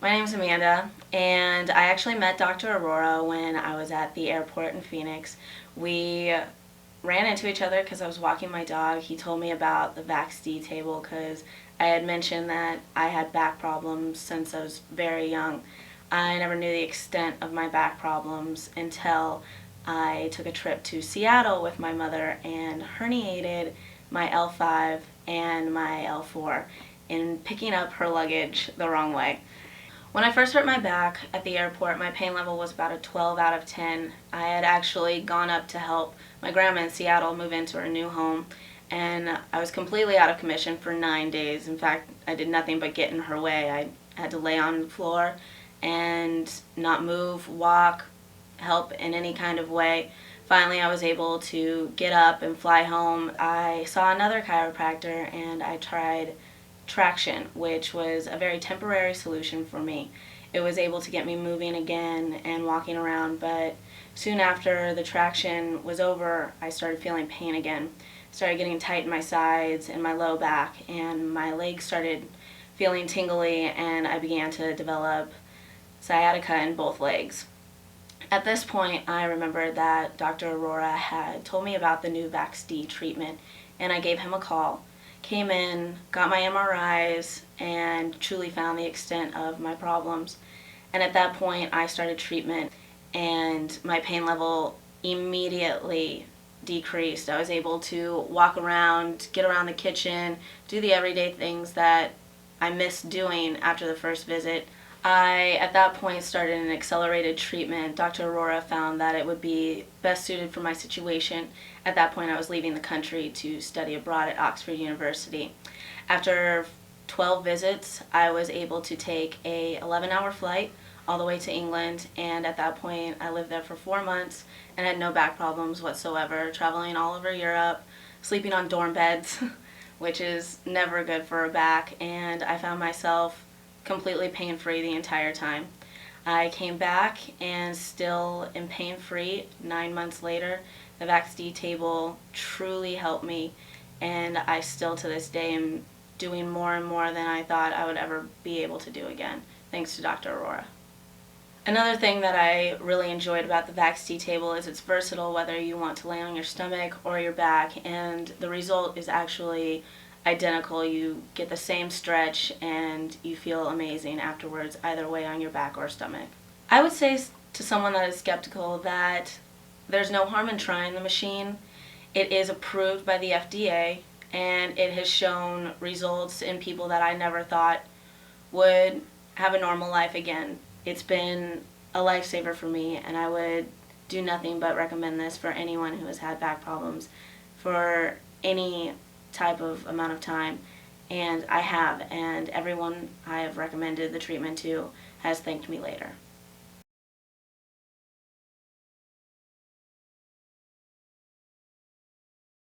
My name's Amanda, and I actually met Dr. Aurora when I was at the airport in Phoenix. We ran into each other because I was walking my dog. He told me about the VAX-D table because I had mentioned that I had back problems since I was very young. I never knew the extent of my back problems until I took a trip to Seattle with my mother and herniated my L5 and my L4 in picking up her luggage the wrong way. When I first hurt my back at the airport, my pain level was about a 12 out of 10. I had actually gone up to help my grandma in Seattle move into her new home, and I was completely out of commission for 9 days. In fact, I did nothing but get in her way. I had to lay on the floor and not move, walk, help in any kind of way. Finally, I was able to get up and fly home. I saw another chiropractor and I tried traction, which was a very temporary solution for me. It was able to get me moving again and walking around, but soon after the traction was over, I started feeling pain again. Started getting tight in my sides and my low back, and my legs started feeling tingly, and I began to develop sciatica in both legs. At this point, I remembered that Dr. Aurora had told me about the new VAX-D treatment, and I gave him a call. Came in, got my MRIs, and truly found the extent of my problems. And at that point, I started treatment, and my pain level immediately decreased. I was able to walk around, get around the kitchen, do the everyday things that I missed doing after the first visit. I, at that point, started an accelerated treatment. Dr. Aurora found that it would be best suited for my situation. At that point, I was leaving the country to study abroad at Oxford University. After 12 visits, I was able to take a 11-hour flight all the way to England, and at that point, I lived there for 4 months and had no back problems whatsoever, traveling all over Europe, sleeping on dorm beds, which is never good for a back, and I found myself completely pain-free the entire time. I came back and still am pain-free 9 months later. The VAX-D table truly helped me, and I still to this day am doing more and more than I thought I would ever be able to do again, thanks to Dr. Aurora. Another thing that I really enjoyed about the VAX-D table is it's versatile whether you want to lay on your stomach or your back, and the result is actually identical. You get the same stretch and you feel amazing afterwards, either way on your back or stomach. I would say to someone that is skeptical that there's no harm in trying the machine. It is approved by the FDA and it has shown results in people that I never thought would have a normal life again. It's been a lifesaver for me, and I would do nothing but recommend this for anyone who has had back problems for any type of amount of time, and I have, and everyone I have recommended the treatment to has thanked me later.